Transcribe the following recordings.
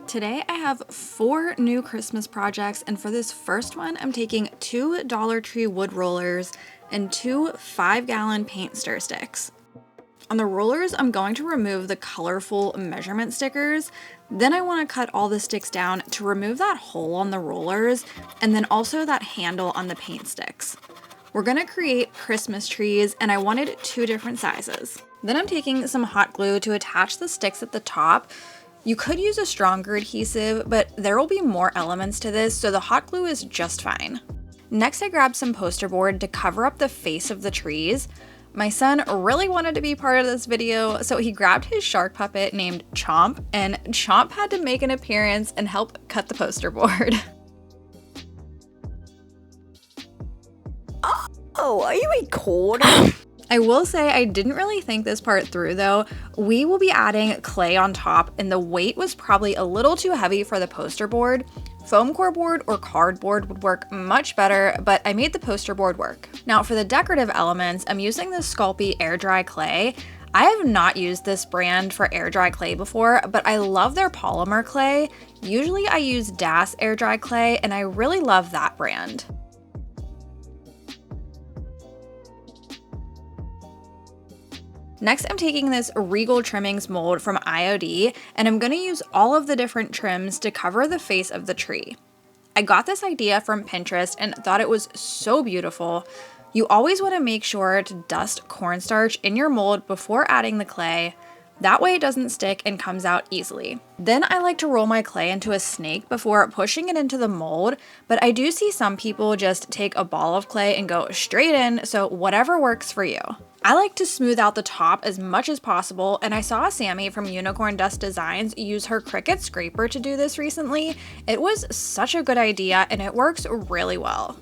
Today I have 4 new Christmas projects, and for this first one I'm taking 2 Dollar Tree wood rollers and 2 5-gallon paint stir sticks. On the rollers I'm going to remove the colorful measurement stickers, then I want to cut all the sticks down to remove that hole on the rollers and then also that handle on the paint sticks. We're going to create Christmas trees and I wanted 2 different sizes. Then I'm taking some hot glue to attach the sticks at the top. You could use a stronger adhesive, but there will be more elements to this, so the hot glue is just fine. Next, I grabbed some poster board to cover up the face of the trees. My son really wanted to be part of this video, so he grabbed his shark puppet named Chomp, and Chomp had to make an appearance and help cut the poster board. Oh, are you recording? I will say I didn't really think this part through though. We will be adding clay on top and the weight was probably a little too heavy for the poster board. Foam core board or cardboard would work much better, but I made the poster board work. Now for the decorative elements, I'm using the Sculpey air dry clay. I have not used this brand for air dry clay before, but I love their polymer clay. Usually I use Das air dry clay and I really love that brand. Next, I'm taking this Regal Trimmings mold from IOD, and I'm going to use all of the different trims to cover the face of the tree. I got this idea from Pinterest and thought it was so beautiful. You always want to make sure to dust cornstarch in your mold before adding the clay. That way it doesn't stick and comes out easily. Then I like to roll my clay into a snake before pushing it into the mold, but I do see some people just take a ball of clay and go straight in, so whatever works for you. I like to smooth out the top as much as possible, and I saw Sammy from Unicorn Dust Designs use her Cricut scraper to do this recently. It was such a good idea and it works really well.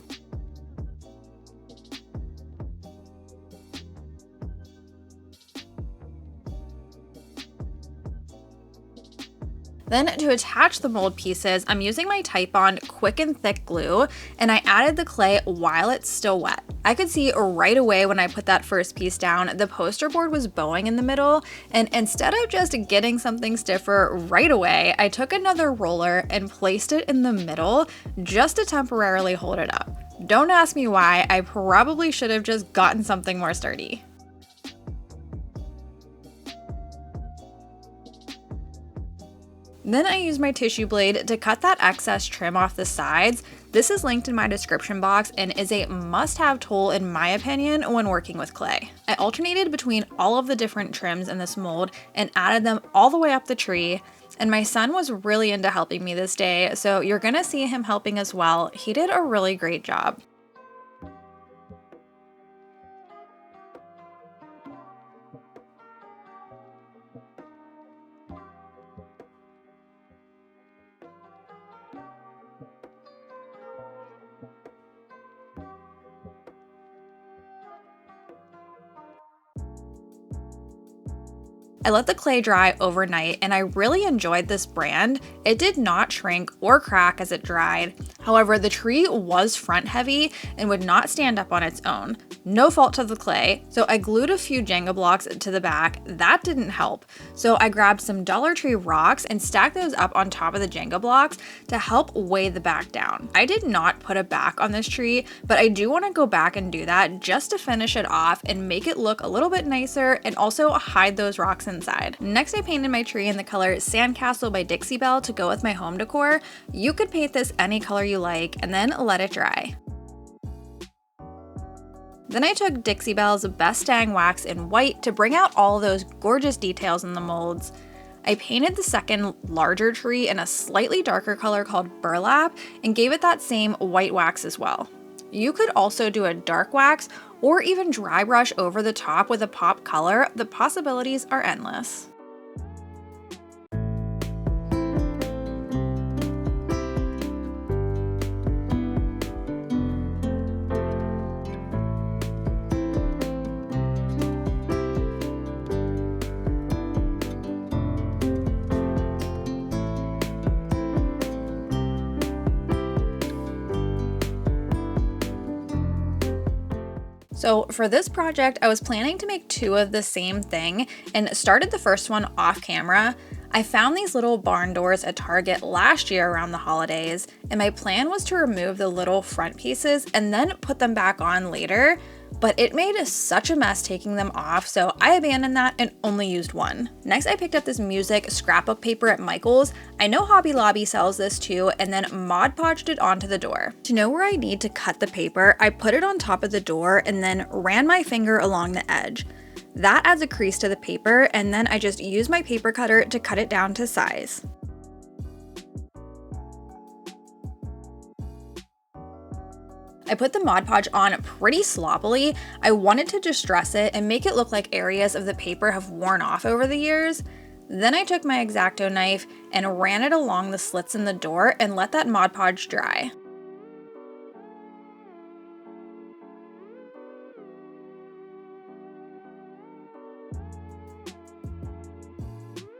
Then to attach the mold pieces, I'm using my Titebond quick and thick glue, and I added the clay while it's still wet. I could see right away when I put that first piece down, the poster board was bowing in the middle, and instead of just getting something stiffer right away, I took another roller and placed it in the middle just to temporarily hold it up. Don't ask me why, I probably should have just gotten something more sturdy. Then I use my tissue blade to cut that excess trim off the sides. This is linked in my description box and is a must-have tool in my opinion when working with clay. I alternated between all of the different trims in this mold and added them all the way up the tree. And my son was really into helping me this day, so you're gonna see him helping as well. He did a really great job. I let the clay dry overnight and I really enjoyed this brand. It did not shrink or crack as it dried. However, the tree was front heavy and would not stand up on its own. No fault to the clay, so I glued a few Jenga blocks to the back. That didn't help. So I grabbed some Dollar Tree rocks and stacked those up on top of the Jenga blocks to help weigh the back down. I did not put a back on this tree, but I do want to go back and do that just to finish it off and make it look a little bit nicer and also hide those rocks inside. Next, I painted my tree in the color Sandcastle by Dixie Belle to go with my home decor. You could paint this any color you like and then let it dry. Then I took Dixie Belle's Best Dang Wax in white to bring out all those gorgeous details in the molds. I painted the second larger tree in a slightly darker color called Burlap and gave it that same white wax as well. You could also do a dark wax or even dry brush over the top with a pop color. The possibilities are endless. So for this project, I was planning to make 2 of the same thing and started the first one off camera. I found these little barn doors at Target last year around the holidays, and my plan was to remove the little front pieces and then put them back on later, but it made such a mess taking them off, so I abandoned that and only used one. Next, I picked up this music scrapbook paper at Michael's. I know Hobby Lobby sells this too, and then Mod Podged it onto the door. To know where I need to cut the paper, I put it on top of the door and then ran my finger along the edge. That adds a crease to the paper, and then I just use my paper cutter to cut it down to size. I put the Mod Podge on pretty sloppily. I wanted to distress it and make it look like areas of the paper have worn off over the years. Then I took my X-Acto knife and ran it along the slits in the door and let that Mod Podge dry.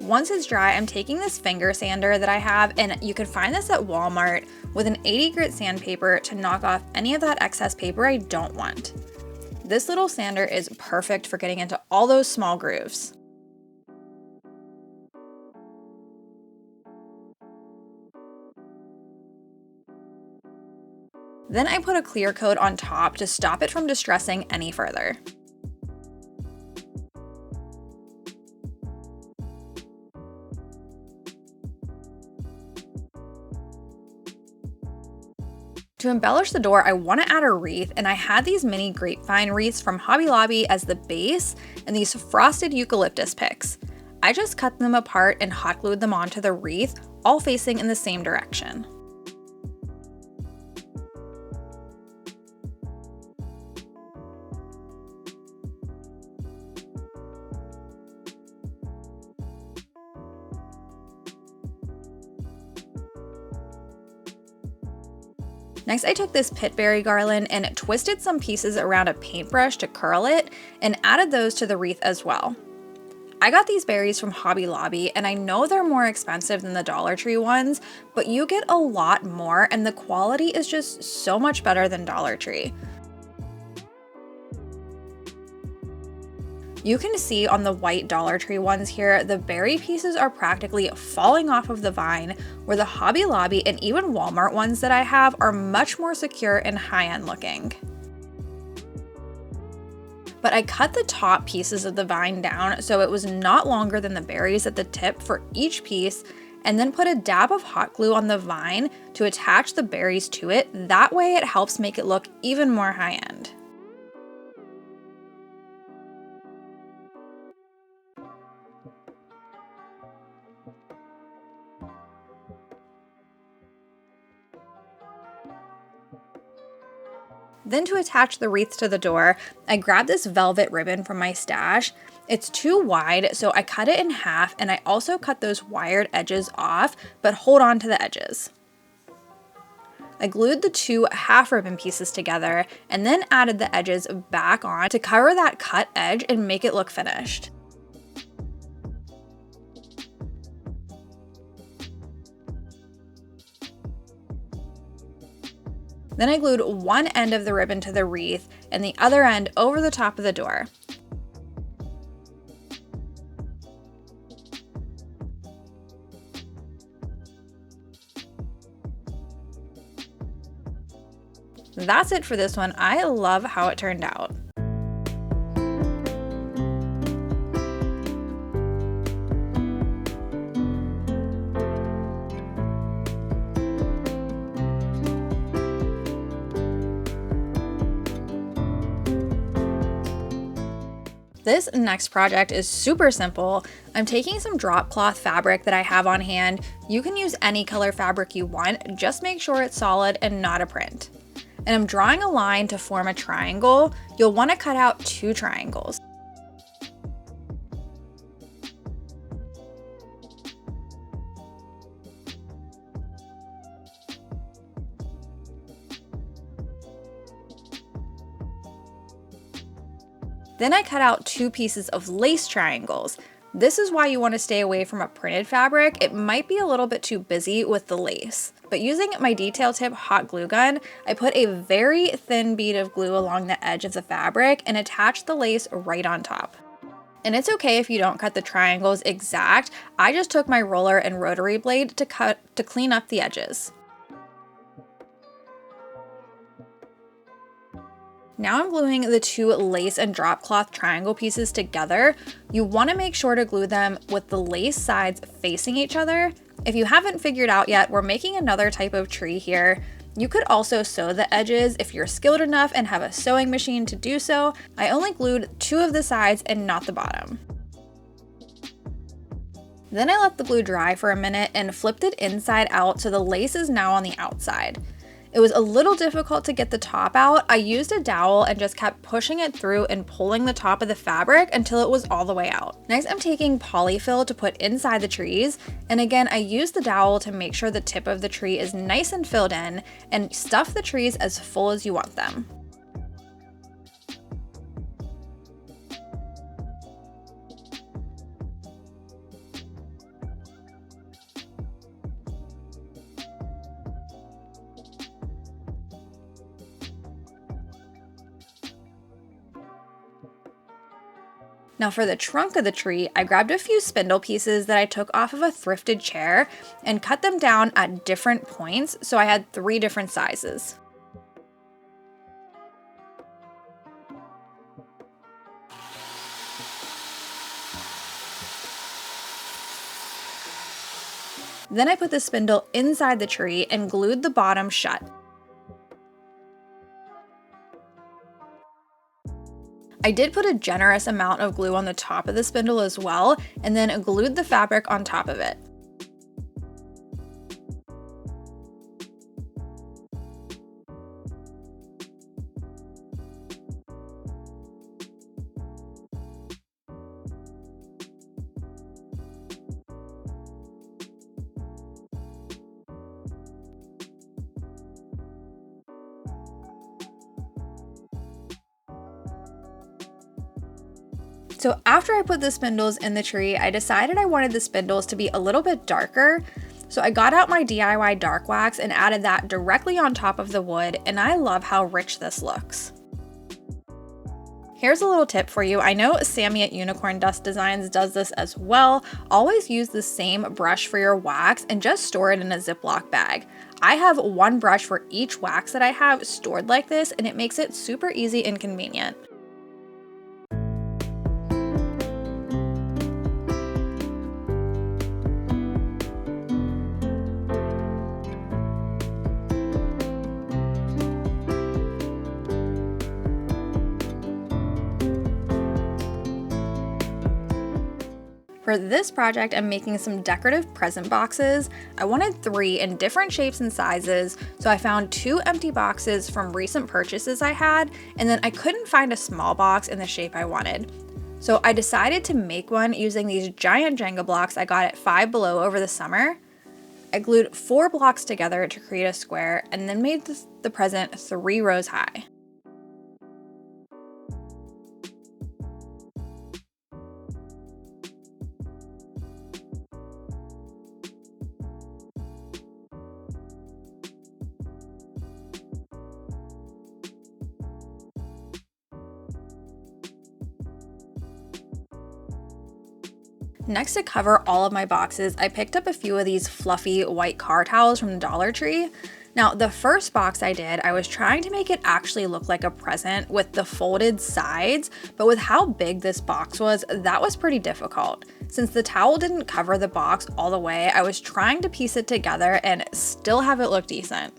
Once it's dry, I'm taking this finger sander that I have, and you can find this at Walmart, with an 80 grit sandpaper to knock off any of that excess paper I don't want. This little sander is perfect for getting into all those small grooves. Then I put a clear coat on top to stop it from distressing any further. To embellish the door, I want to add a wreath, and I had these mini grapevine wreaths from Hobby Lobby as the base and these frosted eucalyptus picks. I just cut them apart and hot glued them onto the wreath, all facing in the same direction. Next, I took this pitberry garland and twisted some pieces around a paintbrush to curl it and added those to the wreath as well. I got these berries from Hobby Lobby, and I know they're more expensive than the Dollar Tree ones, but you get a lot more and the quality is just so much better than Dollar Tree. You can see on the white Dollar Tree ones here, the berry pieces are practically falling off of the vine, where the Hobby Lobby and even Walmart ones that I have are much more secure and high-end looking. But I cut the top pieces of the vine down so it was not longer than the berries at the tip for each piece, and then put a dab of hot glue on the vine to attach the berries to it. That way it helps make it look even more high-end. Then to attach the wreaths to the door, I grabbed this velvet ribbon from my stash. It's too wide, so I cut it in half, and I also cut those wired edges off, but hold on to the edges. I glued the two half ribbon pieces together and then added the edges back on to cover that cut edge and make it look finished. Then I glued one end of the ribbon to the wreath and the other end over the top of the door. That's it for this one. I love how it turned out. This next project is super simple. I'm taking some drop cloth fabric that I have on hand. You can use any color fabric you want, just make sure it's solid and not a print. And I'm drawing a line to form a triangle. You'll want to cut out 2 triangles. Then I cut out 2 pieces of lace triangles. This is why you want to stay away from a printed fabric. It might be a little bit too busy with the lace. But using my detail tip hot glue gun, I put a very thin bead of glue along the edge of the fabric and attached the lace right on top. And it's okay if you don't cut the triangles exact. I just took my roller and rotary blade to clean up the edges. Now I'm gluing the two lace and drop cloth triangle pieces together. You want to make sure to glue them with the lace sides facing each other. If you haven't figured out yet, we're making another type of tree here. You could also sew the edges if you're skilled enough and have a sewing machine to do so. I only glued two of the sides and not the bottom. Then I let the glue dry for a minute and flipped it inside out so the lace is now on the outside. It was a little difficult to get the top out. I used a dowel and just kept pushing it through and pulling the top of the fabric until it was all the way out. Next, I'm taking polyfill to put inside the trees. And again, I used the dowel to make sure the tip of the tree is nice and filled in, and stuff the trees as full as you want them. Now for the trunk of the tree, I grabbed a few spindle pieces that I took off of a thrifted chair and cut them down at different points, so I had 3 different sizes. Then I put the spindle inside the tree and glued the bottom shut. I did put a generous amount of glue on the top of the spindle as well, and then glued the fabric on top of it. So after I put the spindles in the tree, I decided I wanted the spindles to be a little bit darker. So I got out my DIY dark wax and added that directly on top of the wood, and I love how rich this looks. Here's a little tip for you. I know Sammy at Unicorn Dust Designs does this as well. Always use the same brush for your wax and just store it in a Ziploc bag. I have one brush for each wax that I have stored like this, and it makes it super easy and convenient. For this project, I'm making some decorative present boxes. I wanted 3 in different shapes and sizes, so I found 2 empty boxes from recent purchases I had, and then I couldn't find a small box in the shape I wanted. So I decided to make one using these giant Jenga blocks I got at Five Below over the summer. I glued 4 blocks together to create a square, and then made the present 3 rows high. Next, to cover all of my boxes, I picked up a few of these fluffy white car towels from the Dollar Tree. Now, the first box I did, I was trying to make it actually look like a present with the folded sides, but with how big this box was, that was pretty difficult. Since the towel didn't cover the box all the way, I was trying to piece it together and still have it look decent.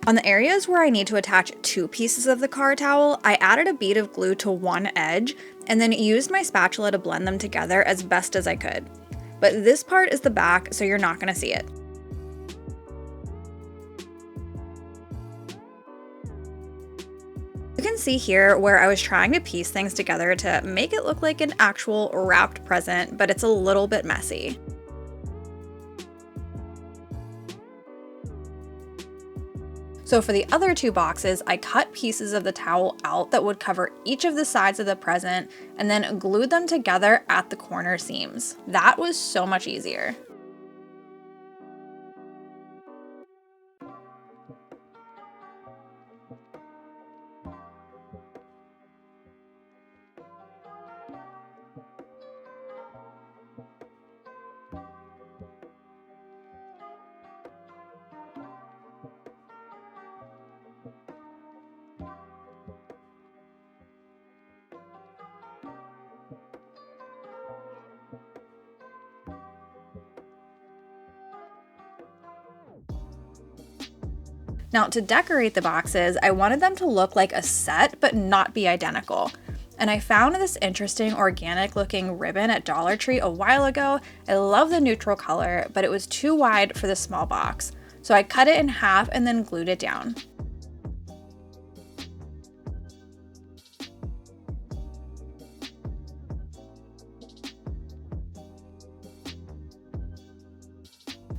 On the areas where I need to attach 2 pieces of the car towel, I added a bead of glue to one edge and then used my spatula to blend them together as best as I could. But this part is the back, so you're not going to see it. You can see here where I was trying to piece things together to make it look like an actual wrapped present, but it's a little bit messy. So for the other 2 boxes, I cut pieces of the towel out that would cover each of the sides of the present and then glued them together at the corner seams. That was so much easier. Now to decorate the boxes, I wanted them to look like a set but not be identical. And I found this interesting organic looking ribbon at Dollar Tree a while ago. I love the neutral color, but it was too wide for the small box. So I cut it in half and then glued it down.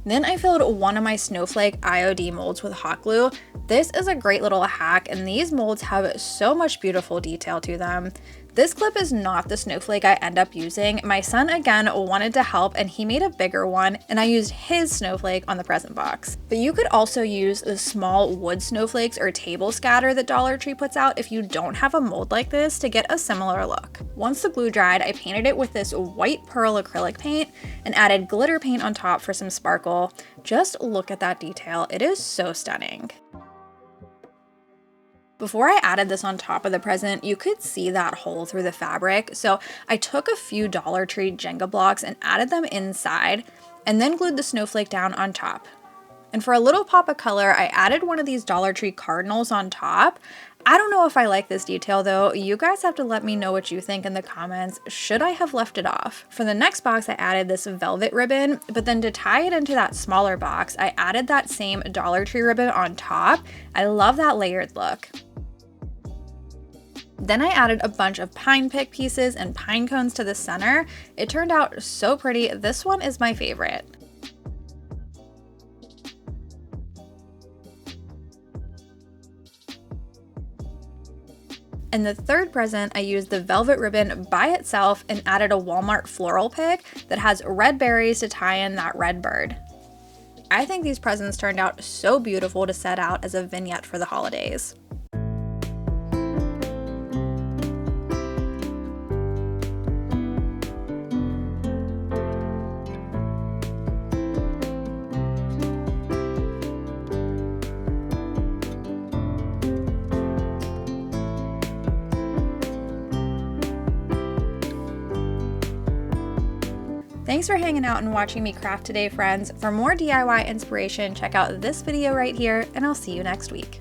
Then I filled one of my snowflake IOD molds with hot glue. This is a great little hack, and these molds have so much beautiful detail to them. This clip is not the snowflake I end up using. My son again wanted to help and he made a bigger one, and I used his snowflake on the present box. But you could also use the small wood snowflakes or table scatter that Dollar Tree puts out if you don't have a mold like this to get a similar look. Once the glue dried, I painted it with this white pearl acrylic paint and added glitter paint on top for some sparkle. Just look at that detail. It is so stunning. Before I added this on top of the present, you could see that hole through the fabric, so I took a few Dollar Tree Jenga blocks and added them inside, and then glued the snowflake down on top. And for a little pop of color, I added one of these Dollar Tree cardinals on top. I don't know if I like this detail though. You guys have to let me know what you think in the comments. Should I have left it off? For the next box, I added this velvet ribbon, but then to tie it into that smaller box, I added that same Dollar Tree ribbon on top. I love that layered look. Then I added a bunch of pine pick pieces and pine cones to the center. It turned out so pretty. This one is my favorite. In the third present, I used the velvet ribbon by itself and added a Walmart floral pick that has red berries to tie in that red bird. I think these presents turned out so beautiful to set out as a vignette for the holidays. Thanks for hanging out and watching me craft today, friends. For more DIY inspiration, check out this video right here, and I'll see you next week.